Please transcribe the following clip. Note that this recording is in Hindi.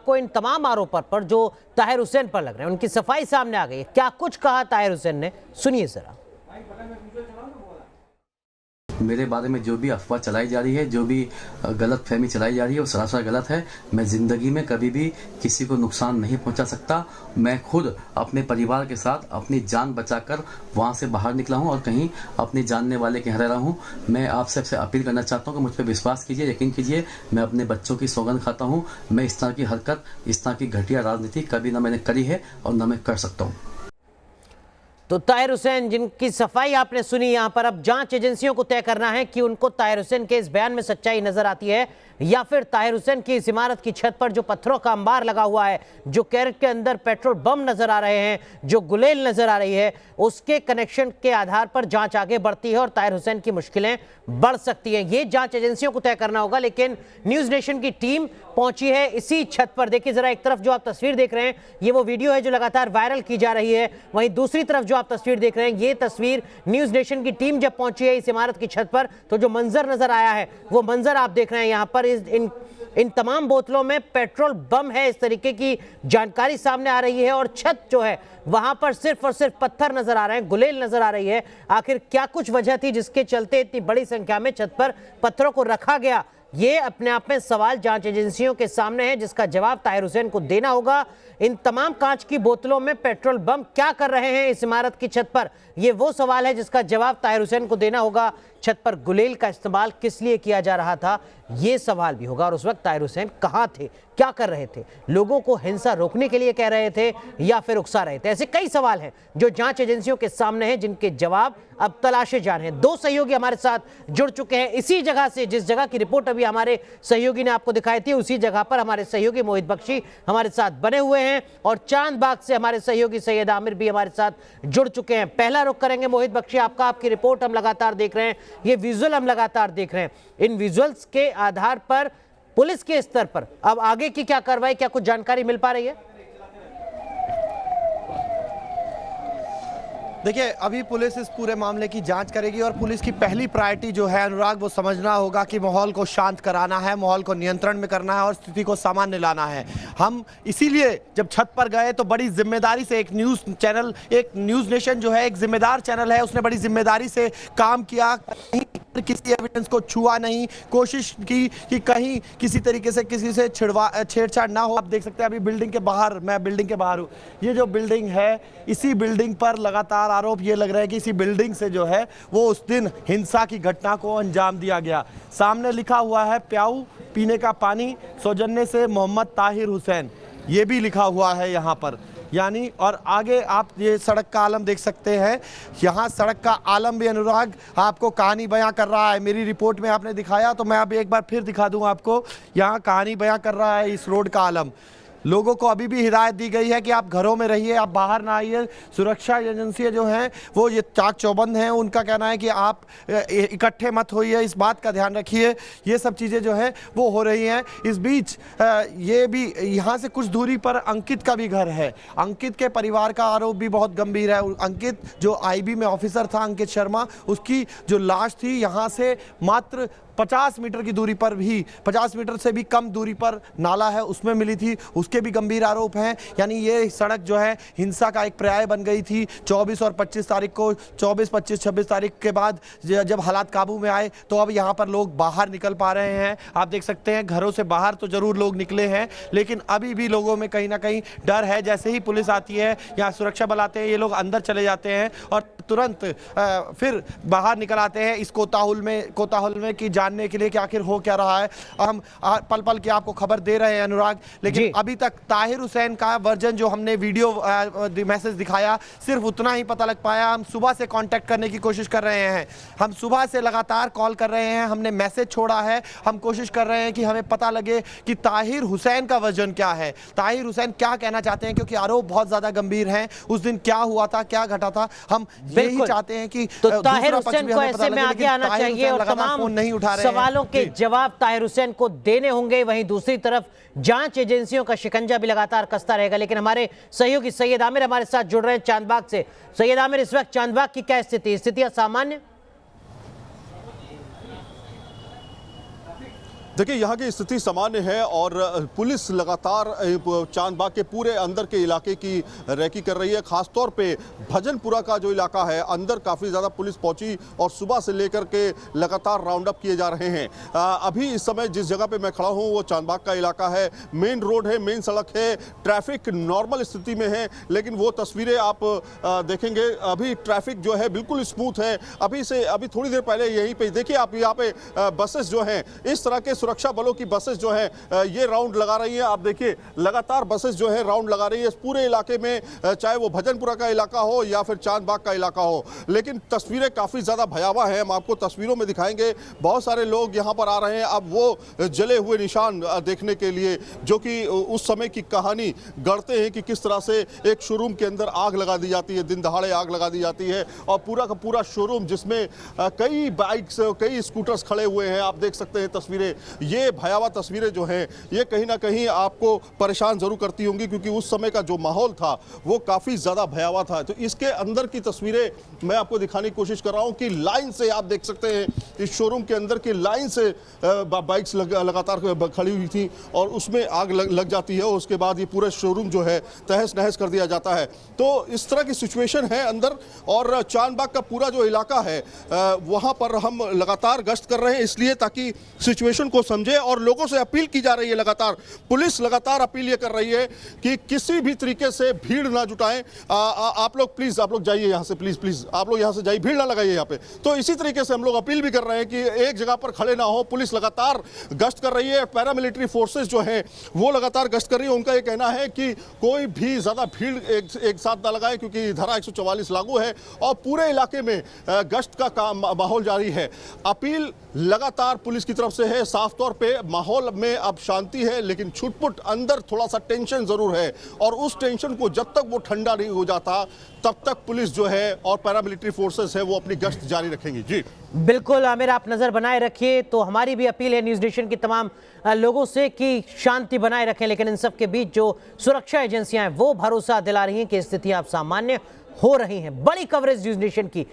आपको इन तमाम आरोपों पर जो ताहिर हुसैन पर लग रहे हैं उनकी सफाई सामने आ गई है। क्या कुछ कहा ताहिर हुसैन ने, सुनिए जरा। मेरे बारे में जो भी अफवाह चलाई जा रही है, जो भी गलत फहमी चलाई जा रही है, वो सरासर गलत है। मैं जिंदगी में कभी भी किसी को नुकसान नहीं पहुंचा सकता। मैं खुद अपने परिवार के साथ अपनी जान बचाकर वहां से बाहर निकला हूं और कहीं अपने जानने वाले के यहाँ रह रहा हूं। मैं आप सबसे अपील करना चाहता हूं कि मुझ पर विश्वास कीजिए, यकीन कीजिए। मैं अपने बच्चों की सौगंध खाता हूं। मैं इस तरह की हरकत, इस तरह की घटिया राजनीति कभी ना मैंने करी है और ना मैं कर सकता हूँ। तो ताहिर हुसैन जिनकी सफाई आपने सुनी, यहां पर अब जांच एजेंसियों को तय करना है कि उनको ताहिर हुसैन के इस बयान में सच्चाई नजर आती है या फिर ताहिर हुसैन की इस इमारत की छत पर जो पत्थरों का अंबार लगा हुआ है, जो कैरेट के अंदर पेट्रोल बम नजर आ रहे हैं, जो गुलेल नजर आ रही है, उसके कनेक्शन के आधार पर जांच आगे बढ़ती है और ताहिर हुसैन की मुश्किलें बढ़ सकती हैं। ये जांच एजेंसियों को तय करना होगा। लेकिन न्यूज नेशन की टीम पहुंची है इसी छत पर। देखिए जरा, एक तरफ जो आप तस्वीर देख रहे हैं ये वो वीडियो है जो लगातार वायरल की जा रही है, वहीं दूसरी तरफ जो आप तस्वीर देख रहे हैं ये तस्वीर न्यूज नेशन की टीम जब पहुंची है इस इमारत की छत पर तो जो मंजर नजर आया है वो मंजर आप देख रहे हैं। यहां पर इन तमाम बोतलों में पेट्रोल बम है, इस तरीके की जानकारी सामने आ रही है। और छत जो है वहां पर सिर्फ और सिर्फ पत्थर नजर आ रहे हैं, गुलेल नजर आ रही है। आखिर क्या कुछ वजह थी जिसके चलते इतनी बड़ी संख्या में छत पर पत्थरों को रखा गया, ये अपने आप में सवाल जांच एजेंसियों के सामने है जिसका जवाब ताहिर हुसैन को देना होगा। इन तमाम कांच की बोतलों में पेट्रोल बम क्या कर रहे हैं इस इमारत की छत पर, ये वो सवाल है जिसका जवाब ताहिर हुसैन को देना होगा। छत पर गुलेल का इस्तेमाल किस लिए किया जा रहा था, ये सवाल भी होगा। और उस वक्त ताहिर हुसैन कहां थे, क्या कर रहे थे, लोगों को हिंसा रोकने के लिए कह रहे थे या फिर उकसा रहे थे? ऐसे कई सवाल हैं जो जांच एजेंसियों के सामने हैं जिनके जवाब अब तलाशे जा रहे हैं। दो सहयोगी हमारे साथ जुड़ चुके हैं इसी जगह से, जिस जगह की रिपोर्ट अभी हमारे सहयोगी ने आपको दिखाई थी, उसी जगह पर हमारे सहयोगी मोहित बख्शी हमारे साथ बने हुए हैं और चांदबाग से हमारे सहयोगी सैयद आमिर भी हमारे साथ जुड़ चुके हैं। पहला रुख करेंगे मोहित बख्शी आपका, आपकी रिपोर्ट हम लगातार देख रहे हैं, ये विजुअल हम लगातार देख रहे हैं। इन विजुअल्स के आधार पर पुलिस के स्तर पर अब आगे की क्या कार्रवाई, क्या कुछ जानकारी मिल पा रही है? देखिए, अभी पुलिस इस पूरे मामले की जांच करेगी और पुलिस की पहली प्रायोरिटी जो है अनुराग, वो समझना होगा कि माहौल को शांत कराना है, माहौल को नियंत्रण में करना है और स्थिति को सामान्य लाना है। हम इसीलिए जब छत पर गए तो बड़ी जिम्मेदारी से एक न्यूज़ चैनल, एक न्यूज़ नेशन जो है एक जिम्मेदार चैनल है, उसने बड़ी जिम्मेदारी से काम किया। किसी एविडेंस को छुआ नहीं, कोशिश की कि कहीं किसी तरीके से किसी से छेड़छाड़ ना हो। आप देख सकते हैं अभी बिल्डिंग के बाहर, मैं बिल्डिंग के बाहर हूँ। ये जो बिल्डिंग है, इसी बिल्डिंग पर लगातार आरोप ये लग रहा है कि इसी बिल्डिंग से जो है वो उस दिन हिंसा की घटना को अंजाम दिया गया। सामने लिखा हुआ है प्याऊ पीने का पानी, सौजन्य से मोहम्मद ताहिर हुसैन, ये भी लिखा हुआ है यहाँ पर। यानी और आगे आप ये सड़क का आलम देख सकते हैं, यहाँ सड़क का आलम भी अनुराग आपको कहानी बयां कर रहा है। मेरी रिपोर्ट में आपने दिखाया तो मैं अब एक बार फिर दिखा दूं आपको, यहाँ कहानी बयां कर रहा है इस रोड का आलम। लोगों को अभी भी हिदायत दी गई है कि आप घरों में रहिए, आप बाहर ना आइए। सुरक्षा एजेंसियां जो हैं वो ये चाक चौबंद हैं, उनका कहना है कि आप इकट्ठे मत होइए, इस बात का ध्यान रखिए। ये सब चीज़ें जो हैं वो हो रही हैं। इस बीच ये भी यहाँ से कुछ दूरी पर अंकित का भी घर है। अंकित के परिवार का आरोप भी बहुत गंभीर है। अंकित जो IB में ऑफिसर था, अंकित शर्मा, उसकी जो लाश थी यहाँ से मात्र 50 मीटर की दूरी पर भी, 50 मीटर से भी कम दूरी पर नाला है, उसमें मिली थी, उसके भी गंभीर आरोप हैं। यानी ये सड़क जो है हिंसा का एक पर्याय बन गई थी। 24 और 25 तारीख को, 24, 25, 26 तारीख के बाद जब हालात काबू में आए तो अब यहाँ पर लोग बाहर निकल पा रहे हैं। आप देख सकते हैं घरों से बाहर तो जरूर लोग निकले हैं, लेकिन अभी भी लोगों में कहीं ना कहीं डर है। जैसे ही पुलिस आती है, यहाँ सुरक्षा बल आते हैं, ये लोग अंदर चले जाते हैं और तुरंत फिर बाहर निकल आते हैं इस कोताहुल में कि जानने के लिए कि आखिर हो क्या रहा है। हम पल पल की आपको खबर दे रहे हैं अनुराग, लेकिन अभी तक ताहिर हुसैन का वर्जन जो हमने वीडियो मैसेज दिखाया, सिर्फ उतना ही पता लग पाया। हम सुबह से कांटेक्ट करने की कोशिश कर रहे हैं, हम सुबह से लगातार कॉल कर रहे हैं, हमने मैसेज छोड़ा है, हम कोशिश कर रहे हैं कि हमें पता लगे कि ताहिर हुसैन का वर्जन क्या है, ताहिर हुसैन क्या कहना चाहते हैं, क्योंकि आरोप बहुत ज्यादा गंभीर हैं। उस दिन क्या हुआ था, क्या घटा था, हम यही चाहते हैं कि तो ताहिर हुसैन को ऐसे में आगे आना चाहिए और तमाम नहीं उठा रहे सवालों के जवाब ताहिर हुसैन को देने होंगे। वहीं दूसरी तरफ जांच एजेंसियों का शिकंजा भी लगातार कसता रहेगा। लेकिन हमारे सहयोगी सैयद आमिर हमारे साथ जुड़ रहे हैं चांदबाग से। सैयद आमिर, इस वक्त चांदबाग की क्या स्थितियां सामान्य? देखिए, यहाँ की स्थिति सामान्य है और पुलिस लगातार चांदबाग के पूरे अंदर के इलाके की रैकी कर रही है। खासतौर पे भजनपुरा का जो इलाका है, अंदर काफ़ी ज़्यादा पुलिस पहुंची और सुबह से लेकर के लगातार राउंड अप किए जा रहे हैं। अभी इस समय जिस जगह पे मैं खड़ा हूँ वो चांदबाग का इलाका है। मेन रोड है, मेन सड़क है, ट्रैफिक नॉर्मल स्थिति में है, लेकिन वो तस्वीरें आप देखेंगे अभी ट्रैफिक जो है बिल्कुल स्मूथ है। अभी थोड़ी देर पहले यहीं पर देखिए आप, यहाँ पे बसेस जो हैं, इस तरह के सुरक्षा बलों की बसेस जो हैं ये राउंड लगा रही हैं। आप देखिए लगातार बसेस जो है राउंड लगा रही है इस पूरे इलाके में, चाहे वो भजनपुरा का इलाका हो या फिर चांदबाग का इलाका हो। लेकिन तस्वीरें काफ़ी ज़्यादा भयावह हैं, हम आपको तस्वीरों में दिखाएंगे। बहुत सारे लोग यहाँ पर आ रहे हैं अब वो जले हुए निशान देखने के लिए, जो कि उस समय की कहानी गढ़ते हैं कि किस तरह से एक शोरूम के अंदर आग लगा दी जाती है, दिन दहाड़े आग लगा दी जाती है और पूरा का पूरा शोरूम जिसमें कई बाइक्स, कई स्कूटर्स खड़े हुए हैं। आप देख सकते हैं तस्वीरें। ये भयावह तस्वीरें जो हैं ये कहीं ना कहीं आपको परेशान जरूर करती होंगी, क्योंकि उस समय का जो माहौल था वो काफ़ी ज़्यादा भयावह था। तो इसके अंदर की तस्वीरें मैं आपको दिखाने की कोशिश कर रहा हूं कि लाइन से आप देख सकते हैं इस शोरूम के अंदर की लाइन से बाइक्स लगातार खड़ी हुई थी और उसमें आग लग जाती है और उसके बाद ये पूरा शोरूम जो है तहस नहस कर दिया जाता है। तो इस तरह की सिचुएशन है अंदर। और चांदबाग का पूरा जो इलाका है वहाँ पर हम लगातार गश्त कर रहे हैं, इसलिए ताकि सिचुएशन को समझे और लोगों से अपील की जा रही है। लगातार पुलिस लगातार अपील ये कर रही है कि किसी भी तरीके से भीड़ ना जुटाएं। आप लोग प्लीज, आप लोग जाइए यहाँ से, प्लीज प्लीज आप लोग यहाँ से जाइए, भीड़ ना लगाइए यहाँ पे। तो इसी तरीके से हम लोग अपील भी कर रहे हैं कि एक जगह पर खड़े ना हो। पुलिस लगातार गश्त कर रही है, पैरामिलिट्री फोर्सेस जो है वो लगातार गश्त कर रही है। उनका ये कहना है कि कोई भी ज्यादा भीड़ एक साथ ना लगाए, क्योंकि धारा 144 लागू है और पूरे इलाके में गश्त का काम माहौल जारी है। अपील लगातार पुलिस की तरफ से है। साफ तौर पे माहौल में अब शांति है, लेकिन छुटपुट अंदर थोड़ा सा टेंशन जरूर है और उस टेंशन को जब तक वो ठंडा नहीं हो जाता तब तक पुलिस जो है और पैरामिलिट्री फोर्सेस है वो अपनी गश्त जारी रखेंगी। जी बिल्कुल आमिर, आप नजर बनाए रखिए। तो हमारी भी अपील है न्यूज नेशन की तमाम लोगों से कि शांति बनाए रखें, लेकिन इन सब के बीच जो सुरक्षा एजेंसियां हैं वो भरोसा दिला रही हैं कि स्थिति अब सामान्य हो रही हैं। बड़ी कवरेज न्यूज नेशन की।